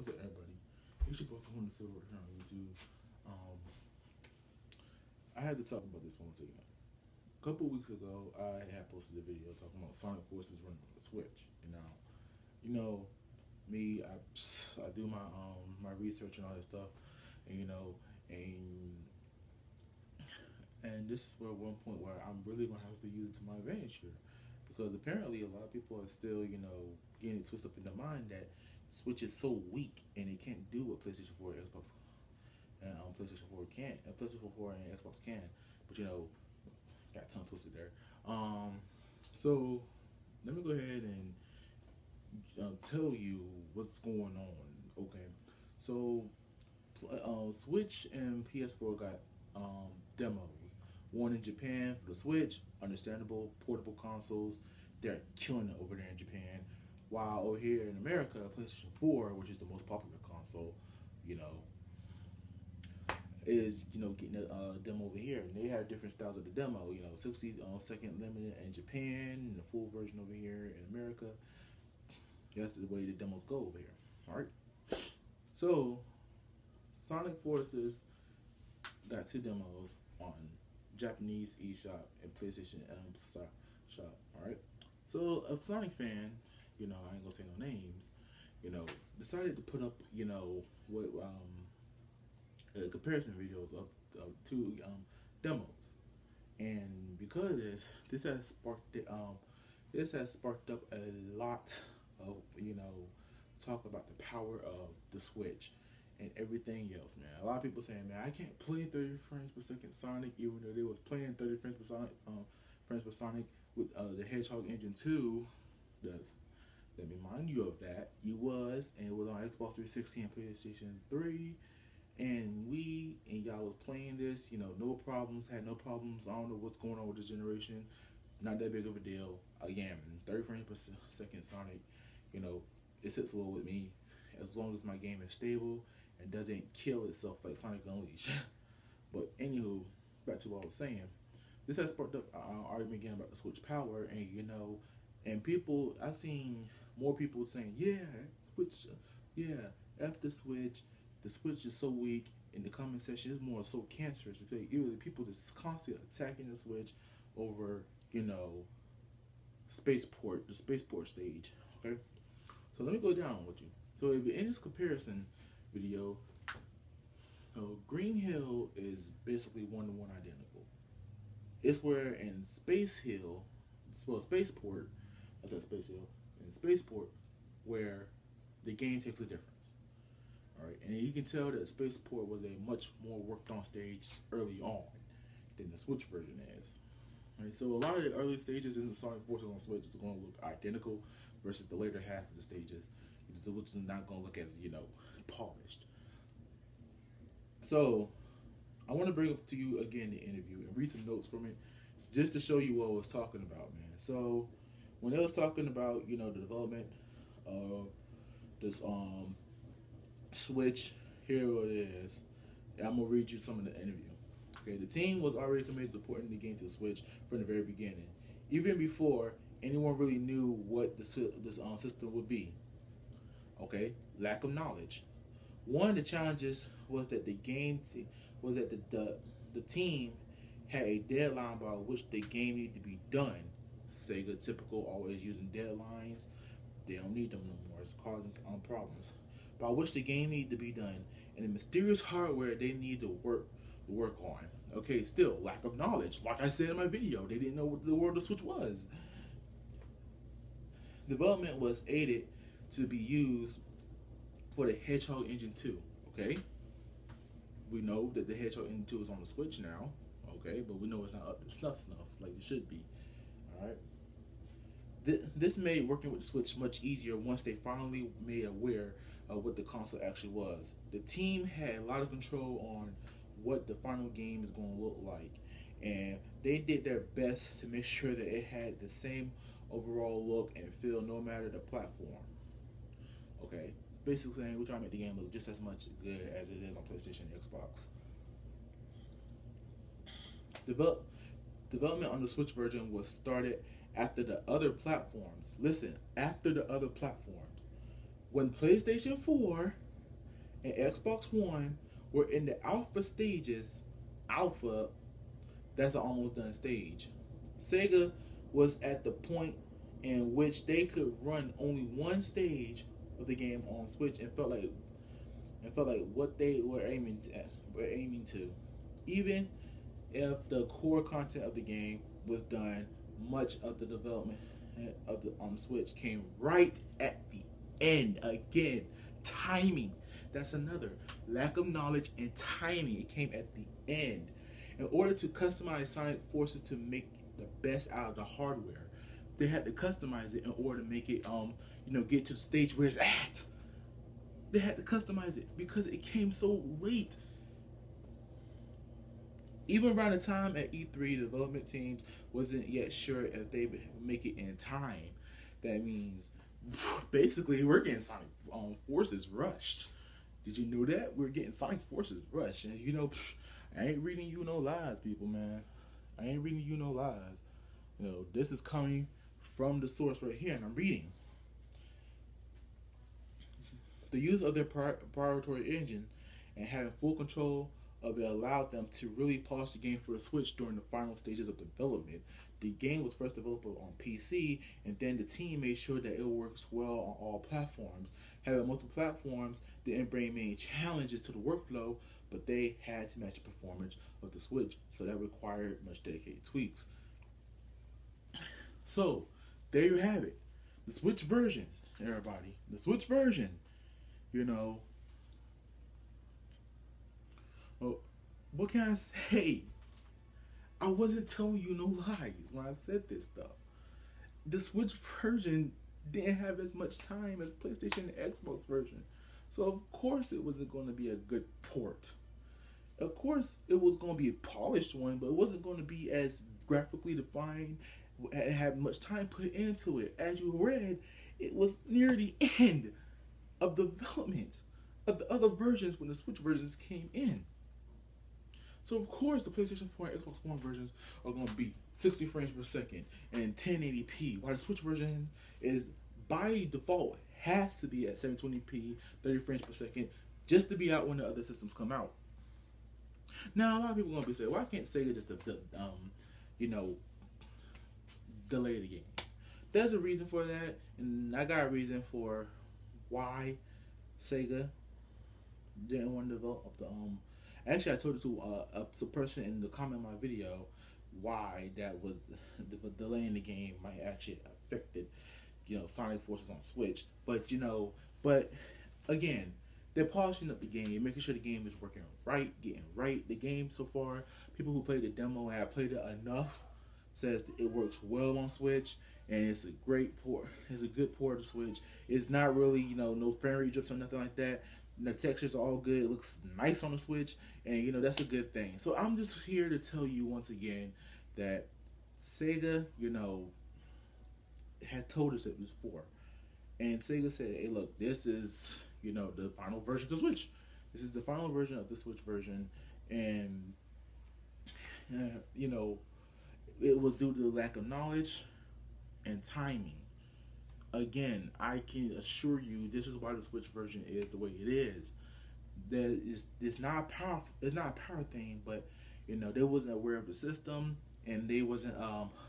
What's up, everybody? It's your boy Kahuna Silver here on YouTube. Um, I had to talk about this once again. A couple weeks ago, I had posted a video talking about Sonic Forces running on the Switch. And now, you know, me, I do my research and all that stuff, and and and this is where one point where I'm really gonna have to use it to my advantage here, because apparently a lot of people are still getting it twisted up in their mind that Switch is so weak and it can't do what PlayStation 4 and Xbox and PlayStation 4 can, PlayStation 4 and Xbox can, but got tongue twisted there. So let me go ahead and tell you what's going on. Okay, so Switch and PS4 got demos. One in Japan for the Switch, understandable, portable consoles. They're killing it over there in Japan. While over here in America, PlayStation 4, which is the most popular console, you know, is getting a demo over here, and they have different styles of the demo. 60 second limited in Japan, and the full version over here in America. That's the way the demos go over here. All right. So Sonic Forces got two demos on Japanese eShop and PlayStation shop. All right. So a Sonic fan, I ain't gonna say no names, decided to put up, what comparison videos of two demos, and because of this has sparked up a lot of talk about the power of the Switch and everything else, man. A lot of people saying, man, I can't play 30 frames per second Sonic, even though they was playing 30 frames per Sonic with the Hedgehog Engine 2. Does let me remind you of that. You was, and it was on Xbox 360 and PlayStation 3 and Wii, and y'all was playing this, no problems, had no problems. I don't know what's going on with this generation. Not that big of a deal. Again, 30 frames per second Sonic, it sits well with me as long as my game is stable and doesn't kill itself like Sonic Unleashed. But anywho, back to what I was saying. This has sparked up an argument again about the Switch power, and people, I've seen more people saying, yeah, Switch, yeah, F the Switch. The Switch is so weak. In the comment section, it's more so cancerous. People just constantly attacking the Switch over, the spaceport stage. Okay, so let me go down with you. So if in this comparison video, Green Hill is basically one-to-one identical. It's where in Spaceport, I said Space Hill, in Spaceport, where the game takes a difference. Alright, and you can tell that Spaceport was a much more worked on stage early on than the Switch version is. Alright, so a lot of the early stages in the Sonic Forces on Switch is going to look identical versus the later half of the stages, which is not going to look as, polished. So, I want to bring up to you again the interview and read some notes from it just to show you what I was talking about, man. So, when they was talking about, the development of this Switch, here it is. I'm gonna read you some of the interview. Okay, the team was already committed to porting the game to the Switch from the very beginning, even before anyone really knew what this system would be. Okay, lack of knowledge. One of the challenges was that the team had a deadline by which the game needed to be done. Sega typical, always using deadlines. They don't need them no more. It's causing problems. By which the game needed to be done, and the mysterious hardware they need to work on. Okay, still lack of knowledge. Like I said in my video, they didn't know what the world of Switch was. Development was aided to be used for the Hedgehog Engine 2. Okay, we know that the Hedgehog Engine 2 is on the Switch now. Okay, but we know it's not up to snuff like it should be. All right. This made working with the Switch much easier once they finally made aware of what the console actually was. The team had a lot of control on what the final game is going to look like, and they did their best to make sure that it had the same overall look and feel no matter the platform. Okay, basically saying we're trying to make the game look just as much good as it is on PlayStation and Xbox. Development on the Switch version was started after the other platforms. Listen, after the other platforms. When PlayStation 4 and Xbox One were in the alpha stages. Alpha, that's an almost done stage. Sega was at the point in which they could run only one stage of the game on Switch, and felt like what they were aiming to. Even if the core content of the game was done, much of the development of the on the Switch came right at the end. Again, timing. That's another lack of knowledge and timing. It came at the end. In order to customize Sonic Forces to make the best out of the hardware, they had to customize it in order to make it get to the stage where it's at. They had to customize it because it came so late. Even around the time at E3, development teams wasn't yet sure if they would make it in time. That means basically we're getting Sonic Forces rushed. Did you know that? We're getting Sonic Forces rushed. And I ain't reading you no lies, people, man. I ain't reading you no lies. This is coming from the source right here, and I'm reading. The use of their proprietary engine and having full control of it allowed them to really polish the game for the Switch during the final stages of development. The game was first developed on PC, and then the team made sure that it works well on all platforms. Having multiple platforms didn't bring many challenges to the workflow, but they had to match the performance of the Switch, so that required much dedicated tweaks. So, there you have it. The Switch version, everybody. The Switch version. Well, what can I say? I wasn't telling you no lies when I said this stuff. The Switch version didn't have as much time as PlayStation and Xbox version. So of course it wasn't going to be a good port. Of course it was going to be a polished one, but it wasn't going to be as graphically defined and have much time put into it. As you read, it was near the end of development of the other versions when the Switch versions came in. So of course the PlayStation 4 and Xbox One versions are going to be 60 frames per second and 1080p, while the Switch version is by default has to be at 720p, 30 frames per second, just to be out when the other systems come out. Now a lot of people are going to be saying, why can't Sega just delay the game? There's a reason for that, and I got a reason for why Sega didn't want to develop the Actually, I told it to a person in the comment of my video why that was the delay in the game might actually affected Sonic Forces on Switch. But again, they're polishing up the game, making sure the game is working right, getting right. The game so far, people who played the demo and have played it enough says it works well on Switch, and it's a great port. It's a good port of Switch. It's not really no frame rate drips or nothing like that. The textures are all good. It looks nice on the Switch, and that's a good thing. So I'm just here to tell you once again that Sega, had told us it was for, and Sega said, "Hey, look, this is the final version of the Switch. This is the final version of the Switch version, and it was due to the lack of knowledge and timing." Again, I can assure you this is why the Switch version is the way it is. It's not a power thing, but they wasn't aware of the system, and they wasn't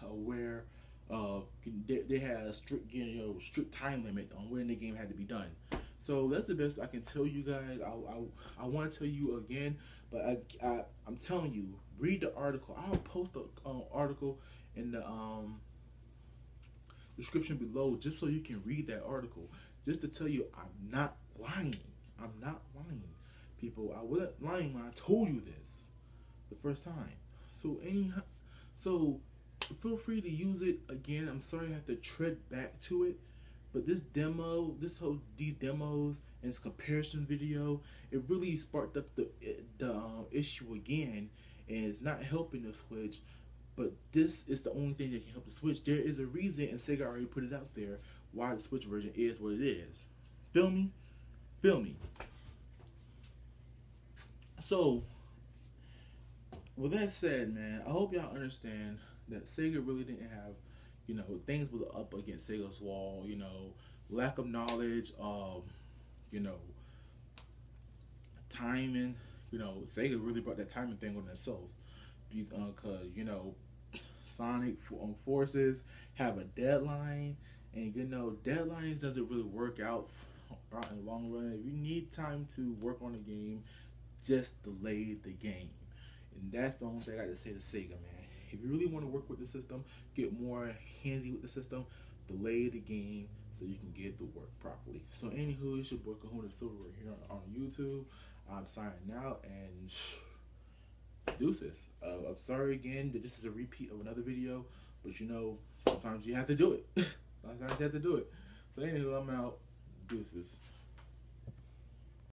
aware of they had a strict time limit on when the game had to be done. So that's the best I can tell you guys. I want to tell you again, but I'm telling you, read the article. I'll post the article in the description below just so you can read that article, just to tell you I'm not lying. I'm not lying, people. I wasn't lying when I told you this the first time. So feel free to use it again. I'm sorry I have to tread back to it, but these demos and this comparison video, it really sparked up the issue again, and it's not helping the Switch. But this is the only thing that can help the Switch. There is a reason, and Sega already put it out there, why the Switch version is what it is. Feel me? Feel me? So, with that said, man, I hope y'all understand that Sega really didn't have, things was up against Sega's wall, lack of knowledge, timing. You know, Sega really brought that timing thing on themselves because you know Sonic Forces have a deadline, and you know deadlines doesn't really work out in the long run. If you need time to work on a game, just delay the game, and that's the only thing I got to say to Sega, man. If you really want to work with the system, get more handsy with the system, delay the game so you can get the work properly. So, anywho, it's your boy Kahuna Silver here on YouTube. I'm signing out and deuces. I'm sorry again that this is a repeat of another video, but you know, sometimes you have to do it. Sometimes you have to do it. So, anywho, I'm out. Deuces.